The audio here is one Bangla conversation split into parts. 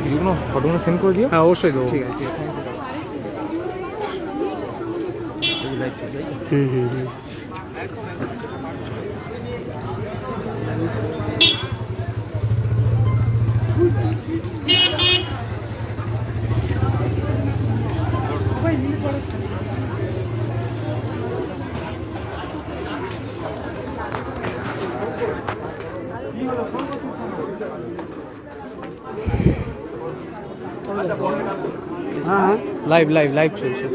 ভিডিওগুলো ফটোগুলো সেন্ড করে দিও। হ্যাঁ অবশ্যই দেবো। ঠিক আছে হ্যাঁ হ্যাঁ লাইভ লাইভ লাইভ চলছে।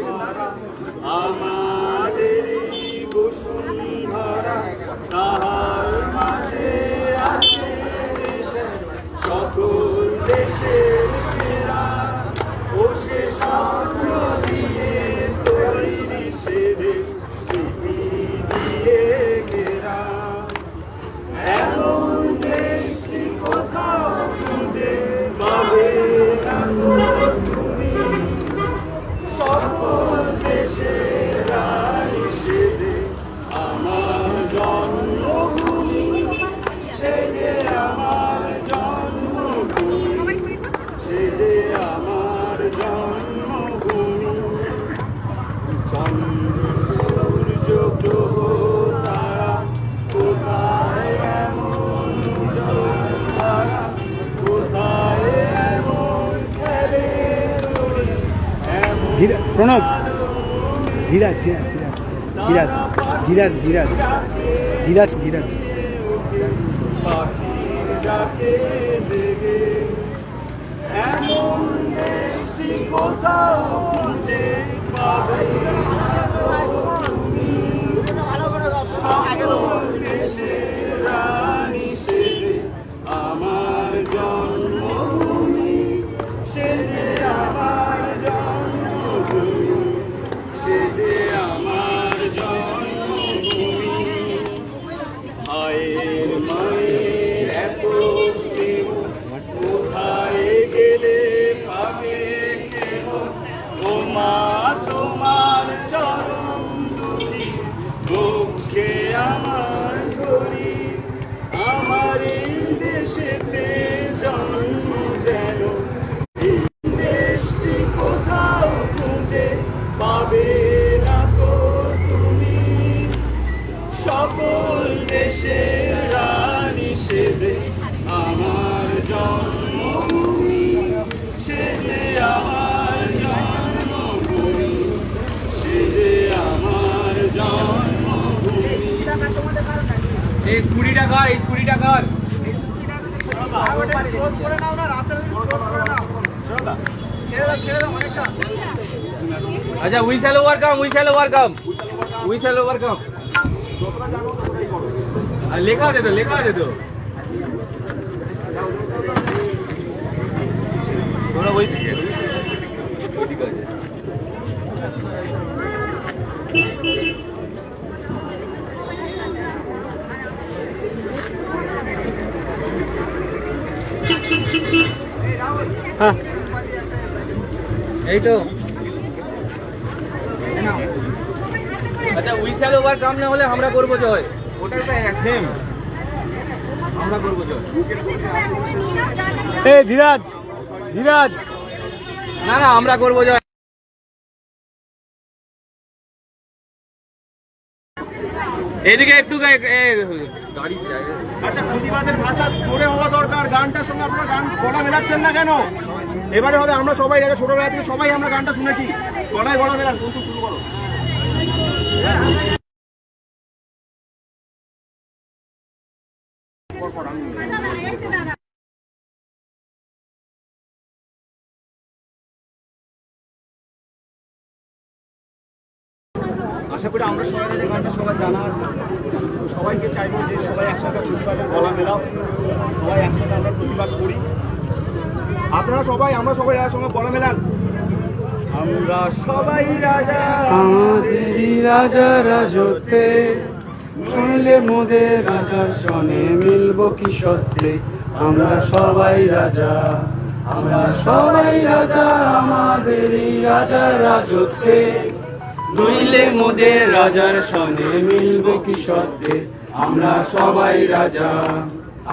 প্রণব ধীরাজ ধীরাজ ধীরাজ ধীরাজ ধীরাজ ধীরাজ ধীরাজ আমার জন্মভূমি সে যে আমার জন্মভূমি সে যে আমার জন্মভূমি মায়ের মায়ের এত স্নেহ কোথায় গেলে পাবে কেহ ও মা তোমার চরণ দুটি বক্ষে আমার ধরি আমার এই দেশেতে জন্ম যেন এই দেশটি কোথাও খুঁজে পাবে না তো তুমি সকল দেশের রানী সেজে আমার জন্মভূমি সে যে আমার জন্মভূমি সে যে আমার জন্মভূমি। এই স্কুটিটা কর, এই স্কুটিটা কর। আচ্ছা we shall overcome, we shall overcome, we shall overcome. লেখা আছে তো, লেখা আছে তো। তোমরা ওই দিকে আছে। হ্যাঁ এই তো। আচ্ছা উইসাল ওভার কাম না হলে আমরা করবো জয়, ওটাই তো সেম, আমরা করবো জয়। এই ধীরাজ ধীরাজ, না না আমরা করবো জয়। এদিকে একটু গাড়ি। আচ্ছা প্রতিবাদের ভাষা জোরে হওয়া দরকার, গানটার সঙ্গে আপনারা গান গলা মেলাচ্ছেন না কেন? এবারে হবে, আমরা সবাই ছোটবেলা থেকে সবাই আমরা গানটা শুনেছি, গলায় গলা মেলান, শুরু করো। আশা করি আমরা সবাই যে গানটা সবাই জানা আছে, সবাইকে চাইবো যে সবাই একসাথে প্রতিবাদের গলা মেলাও, সবাই একসাথে আমরা প্রতিবাদ করি। আপনারা সবাই, আমরা সবাই এর সঙ্গে গলা মেলান। আমরা সবাই রাজা, আমাদেরই রাজা রাজত্বে, শুনলে মোদের রাজার সনে মিলব কি সত্যে। আমরা সবাই রাজা, আমরা সবাই রাজা, আমাদেরই রাজার রাজত্বে, নইলে মোদের রাজার সনে মিলব কি সত্যে। আমরা সবাই রাজা।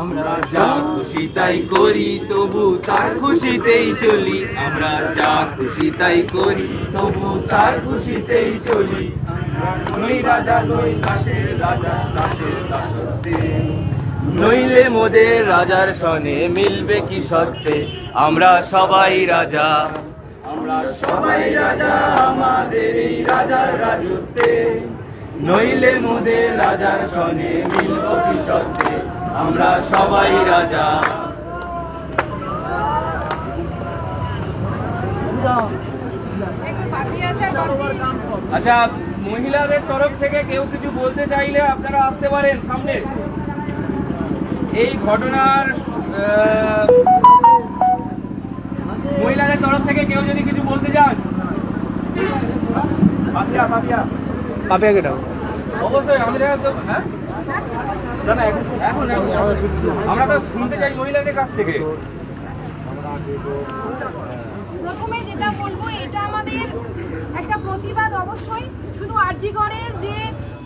আমরা যা খুশি তাই করি তবু তার খুশিতেই চলি, আমরা যা খুশি তাই করি তবু তার খুশিতেই চলি। নই রাজা নই দাসের রাজা, দাসের দাসত্বে, নইলে মোদের রাজার সনে মিলবে কি সত্যে। আমরা সবাই রাজা, আমরা সবাই রাজা, আমাদেরই রাজার রাজত্বে, নইলে মোদের রাজার সনে মিলব কি সত্যে। আমরা সবাই রাজা। আচ্ছা, মহিলাদের তরফ থেকে কেউ কিছু বলতে চাইলে আপনারা আসতে পারেন সামনে। এই ঘটনার মহিলাদের তরফ থেকে কেউ যদি কিছু বলতে চান, পাপিয়া পাপিয়া পাপিয়াকে ডাক। অবশ্যই আমাদের তো হ্যাঁ না না এখন এখন আমরা তো শুনতে চাই মহিলাদের কাছ থেকে। প্রথমে যেটা বলবো, এটা আমাদের একটা প্রতিবাদ অবশ্যই। শুধু আরজিগড়ের যে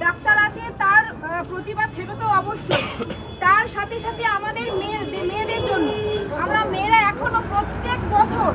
ডাক্তার আছে তার প্রতিবাদ সেটা তো অবশ্যই, তার সাথে সাথে আমাদের মেয়েদের জন্য। আমরা মেয়েরা এখনো প্রত্যেক বছর